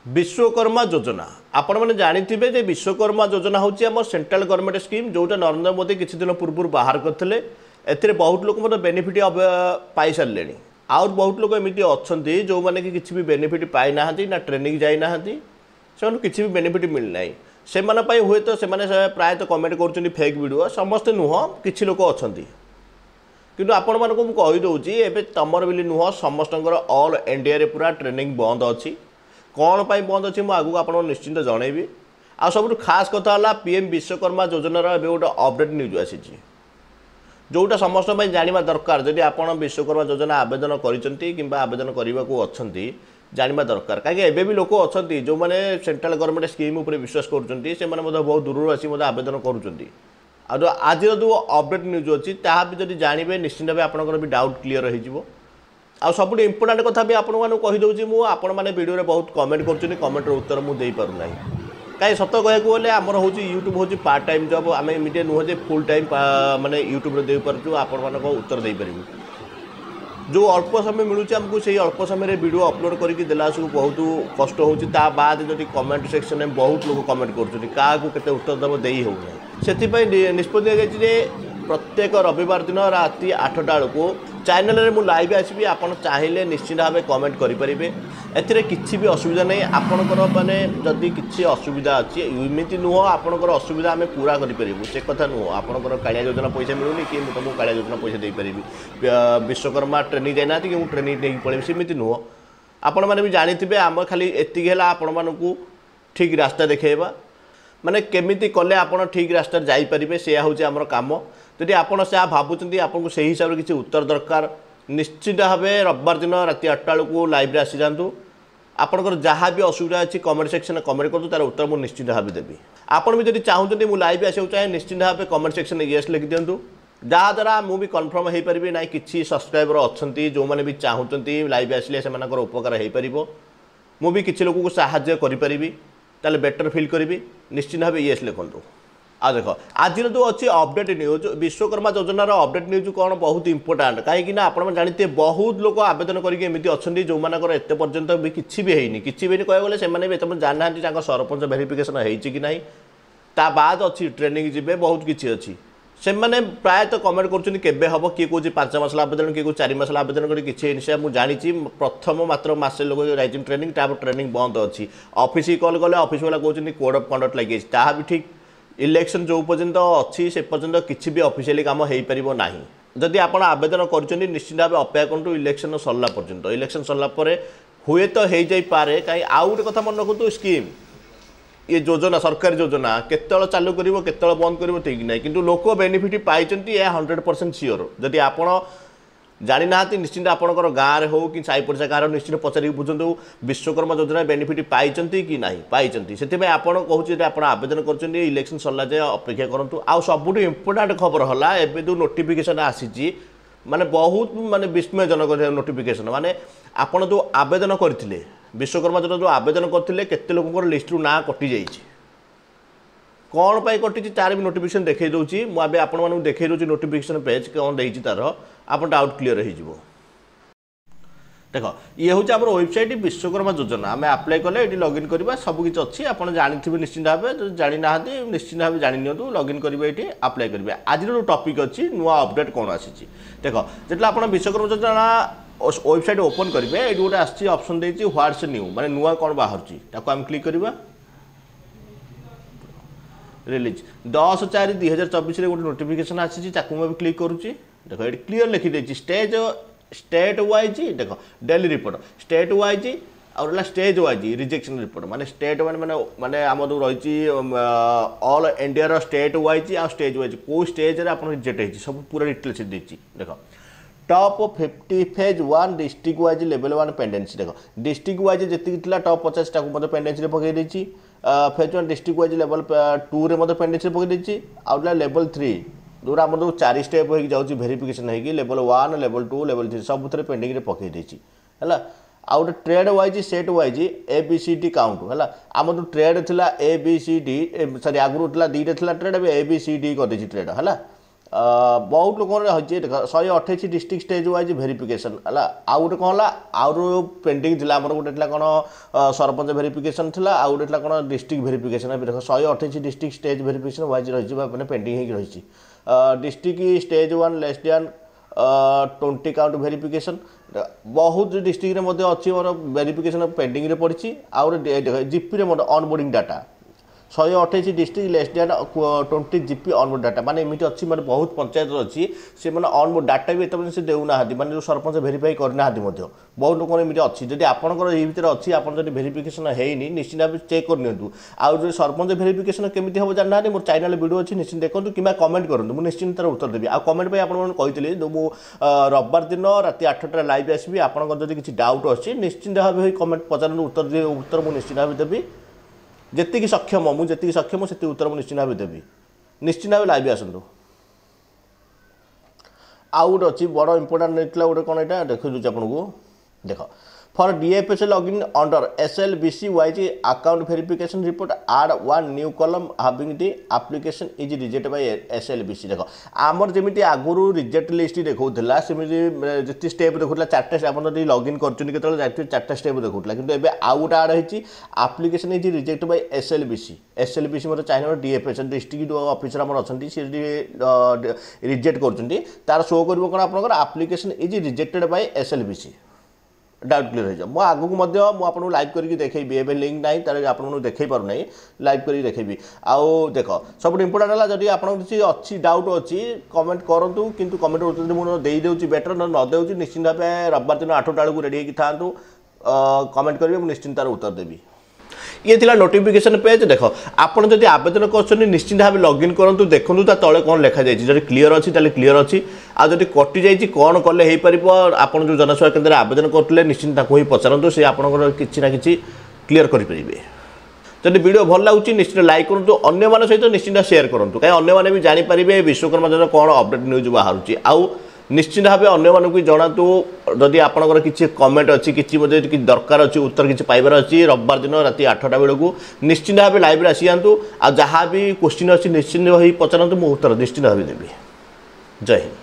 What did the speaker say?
विश्वकर्मा योजना आपण मैंने जानिथिबे जे विश्वकर्मा योजना होची हमर सेंट्रल गवर्नमेंट स्कीम जोटा नरेंद्र मोदी किछि दिन पूर्व बाहर करथिले। एथिरे बहुत लोक मते बेनिफिट पाई सारलेनी। आउर बहुत लोक एमिति अछंती जो माने कि किछि भी बेनिफिट पाई नाहंती ना ट्रेनिंग जाई नाहंती से किछि भी बेनिफिट मिल नाही। से माने पई हुए तो से माने प्राय तो कमेंट करछन्ती फेक वीडियो समस्त नुह किछि लोक अछंती किंतु आपण मानको मु कहि दउची एबे तमर बिली नुह समस्तंकर ऑल इंडिया रे पूरा ट्रेनिंग बंद अछि। कौन पाई बंद अच्छी मुझे आगू आपको निश्चिंत जनइबी। आ सब खास कथा है पीएम विश्वकर्मा योजनार ए गोटे अपडेट न्यूज आसी जोटा समस्त जाना दरकार। जदि आप विश्वकर्मा योजना आवेदन कर आवेदन करने को अच्छा जाना दरकार कहीं एबे भी लोक अच्छा जो मैंने सेंट्रल गवर्नमेंट स्कीम उपर विश्वास कर बहुत दूर आसी आवेदन करुँच। आज जो अपडेट न्यूज अच्छी भी जानवे निश्चिंत भाव आपंकर भी डाउट क्लीयर हो। आउ सब इम्पोर्टाट कथा भी आपको कहीदे मुझे वीडियो बहुत कमेंट कर कमेंटर उत्तर मुझे पारना कहीं सत कहूँ आमर हूँ यूट्यूब हूँ पार्ट टाइम जॉब आम एमती नुह जे फुल टाइम माने यूट्यूब दे पार्चु आपण उत्तर दे पारू। जो अल्प समय मिलूँ आमको से अल्प समय वीडियो अपलोड करके देलासू बहुत कष्ट होता बाद जब कमेंट सेक्शन में बहुत लोग कमेंट कर उत्तर देव दे होना से निष्पत्ति प्रत्येक रविवार दिन राति 8टा बेलू चैनल में मुझे लाइव आसबि। आप चाहिए निश्चित भाव कमेंट करेंगे एथिरे किसी भी असुविधा नहीं। आपणकर माने जदि किसी असुविधा अच्छी एमती नुह आपणकर असुविधा आम पूरा करूँ से कथा नुह। आपणकर कालिया योजना पैसा मिलूनी कि तुमको कालिया योजना पैसा दे पारि विश्वकर्मा ट्रेनिंग जाना कि मुझे ट्रेनिंग नहीं पड़ेगी सेमती नुह। आपण मैंने भी जानी आम खाली एति आपण मानू ठीक रास्ता देखेबा माने केमिति कले आपण ठीक रास्ता जाईपारे से हूँ आमर कम। जदि आपड़ से भावुं आपको से हिसाब से किसी उत्तर दरकार निश्चित भाव रविवार दिन राति 8टा बेलू लाइव आसी जातु। आपंकर जहाँ भी असुविधा अच्छी कमेंट सेक्शन में कमेंट करूँ तार उत्तर मुझे निश्चित भाव देवी। आपड़ भी जब चाहते मुझे लाइव आसा चाहे निश्चित भाव कमेंट सेक्शन में येस लिखि दिंतु जहाँद्वारा मुझे कन्फर्म हो पारि ना कि सब्सक्राइबर अच्छा जो मैंने भी चाहते लाइव आसिले से उपकार हो पार मुझे किसी लोक साहाय्य करी ताले बेटर फिल करी निश्चित भाव येस लिखु। आ देख आज जो अच्छी अपडेट न्यूज विश्वकर्मा योजनार अपडेट न्यूज कौन बहुत इंपोर्टाट कहीं आप जानते बहुत लोग आवेदन करके अच्छा जो मानकर एत पर्यंत भी किसी भी होनी किसी भी कह गले से जाना सरपंच भेरिफिकेसन हो ना ता बाद अच्छी ट्रेनिंग जी बहुत किसी अच्छी से मैंने प्रायतः कमेंट कर हम किए कौन 5 मास आवेदन किए 4 मास आवेदन कर मुझे जानी प्रथम मात्र मासे लोग जाइए ट्रेनिंग ट्रेनिंग बंद अच्छी ऑफिस कल गले ऑफिस वाला कहते कोड ऑफ कंडक्ट लगी ताहा भी ठीक इलेक्शन जो पर्यंत अच्छी से पर्यंत किसी भी ऑफिशियली काम हो पार ना। जदि आप आवेदन कर निश्चित भाव अपेक्षा करूँ इलेक्शन सरला पर्यंत इलेक्शन सरला हुए तो हो जाए कहीं आउ गोटे कथा मन रखु स्कीम ये योजना सरकारी योजना केतल चालू कर केतल बंद कर ठीक ना कि लोक बेनिफिट पाई 100% सियोर। जदि आप जानी ना निश्चिंत आपंकर गाँव हो कि साई पड़सा गाँव निश्चित पचारि बुझु विश्वकर्मा योजना बेनिफिट पाई कि ना पाई से आप कहूँ आप आवेदन कर इलेक्शन सरला जाए अपेक्षा करूँ। आउ सब इम्पोर्टाट खबर है एवं जो नोटिफिकेशन आसी माने बहुत माने विस्मयजनक नोटिफिकेशन माने आपड़ जो आवेदन करते विश्वकर्मा योजना जो आवेदन करते केते लोक लिस्ट ना कटि जाइए कौन पाई कटि तार भी नोटिफिकेशन देखई दूची मुझे आपको देखई दूची नोटिफिकेशन पेज कौन देती तार आप डाउट क्लीयर हो। देख ये हूँ आम वेबसाइट विश्वकर्मा योजना आम आप्लाय कले ये लॉगिन करवा सबकि अच्छी आप जानी निश्चिंत भाव जानी ना निश्चिंत भाव जानी लॉगिन करेंगे ये आप्लाय करेंगे। आज जो टॉपिक अच्छी नुआ अपडेट कौन आसी देख जो आप विश्वकर्मा योजना वेबसाइट ओपन करेंगे ये गोटे आसी ऑप्शन देती व्हाट्स न्यू माने नुआ कौन बाहर आम क्लिक करवा रिलीज 10/4/2024 गोटे नोटिफिकेशन आसी मुझे क्लिक करुच्ची देख ये क्लीयर लिखिदे स्टेट वाइज देख डेली रिपोर्ट स्टेट वाइज और स्टेज वाइज रिजेक्शन रिपोर्ट माने स्टेट माने आम जो रही ऑल इंडिया स्टेट वाइज आ स्टेज वाइज कौ स्टेज आप रिजेक्ट होती सब पूरा डिटेल्स देती देख top 50 phase 1 district wise level 1 pendency देख डिस्ट्रिक्ट वाइज जी टॉप 50 टाक पेंडेंसी पकई देती फेज 1 डिस्ट्रिक्ट वाइज लेवल 2 रे पेंडेंसी पकई देती आउला लेवल 3 जोड़ा आम जो 4 स्टेप हो जाऊँगी भेरिफिकेशन होगी लेवल 1 लेवल 2 लेवल 3 सब पेंडिंग पकई देती है। आउ गोटे trade wise set wise ABCD count है आम जो ट्रेड थी ABCD सॉरी आगुरी 2टा ट्रेड ए ABCD कर ट्रेड है बहुत लोक देख 128 डिस्ट्रिक्ट स्टेज वाइज भेरिफिकेशन है आउ गोटे कौन है आउ पेंडिंग थी आम गोटे कौन सरपंच भेरिफिकेशन थी आउ गोटे कौन डिस्ट्रिक्ट भेरिफिकेशन देख 128 डिस्ट्रिक्ट स्टेज भेरिफिकेशन वाइज रही मैंने पेंडिंग रही district stage 1 less than 20 count verification बहुत डिस्ट्रिक्ट में अच्छी मोर भेरिफिकेशन पेंडिंग पड़ी आउ GP more onboarding data 128 district less than 20 GP onboard data माने एमिटी अच्छी माने बहुत पंचायत अच्छी से माने ऑनबोर्ड डाटा भी एतबे से देउ ना माने जो सरपंच वेरीफाई करना बहुत लोक एमिटी अच्छी जदि आपनकर एही भितर अच्छी आपन जदि वेरिफिकेशन हेइनी निश्चित भाव चेक कर नियंतु आ जो सरपंच वेरिफिकेशन केमिति हो जानना मोर चैनल वीडियो अच्छी निश्चित देखंतु किबा कमेंट करंतु मु निश्चित तार उत्तर देबी आ कमेंट पे आपन मन कहितले जो मु रविवार दिन राति 8टा लाइव आसीबी आपनकर जदि किछि डाउट अछि निश्चित भाव कमेंट पचारंतु उत्तर मु निश्चित भाव देबी जेतिकी सक्षम मुझे सक्षम से उत्तर मुझे निश्चित भाव देवी निश्चित भाव लाइव आसतु आउ गोटे अच्छी बड़ इंपोर्टाट नहीं गोटे कौन यहाँ देखो आपको देख for DFS login under SLBC wise account verification report add one new column having the application is reject by SLBC देख आमर जमी आगुरी रिजेक्ट लिस्ट देखा सेमती जिते स्टेप देखा 4टा स्टेप आप लॉगिन कर 4टा स्टेप देखा कि आउ गोटे आड होती application is reject by SLBC मतलब चाहिए डीएफएस डिस्ट्रिक्ट ऑफिसर आम अच्छा रिजेक्ट कर तार शो कर कौन आप application is rejected by SLBC doubt clear हो जाए आगू आपको लाइव करके देखी एवं लिंक ना तार आपको देखे पार ना लाइव करके देखी आउ देख सब इंपोर्टाट है जब आप अच्छी डाउट अच्छी कमेंट करूँ किंतु कमेंट उत्तर मुझे बेटर न देती निश्चिंत भाव रविवार दिन 8टा बेलू रेडी होगी था कमेंट करेंगे मुझे निश्चिंत तार उत्तर देवी ये थिला नोटिफिकेशन पेज देख आपन जदि आवेदन कर निश्चित भाव लॉगिन करूँ देखूँ तले कौन लिखा जाए जब क्लीयर अच्छी क्लीयर अच्छी आ जब कटि जाइए कौन कले हो पार आप जो जनसेवा केन्द्र आवेदन करते निश्चित ही पचारतु से आपंकर किसी ना कि क्लीयर करेंगे जब वीडियो भल लगे निश्चित लाइक करूँ अन्य सहित निश्चित शेयर करूँ कहीं अन्य भी जानीपारे विश्वकर्मा दिन कौन अपडेट न्यूज बाहर आउ निश्चित भाव अन्य जनातु जदि आपंकर किसी कमेंट अच्छी कि दरकार अच्छी उत्तर किसी पाइबार अच्छी रविवार दिन राति 8टा बेलू निश्चित भाव लाइव आसी जातु आ जहाँ भी क्वेश्चन अच्छी निश्चित ही पचारतु मु उत्तर निश्चित भाव देवी जय हिंद।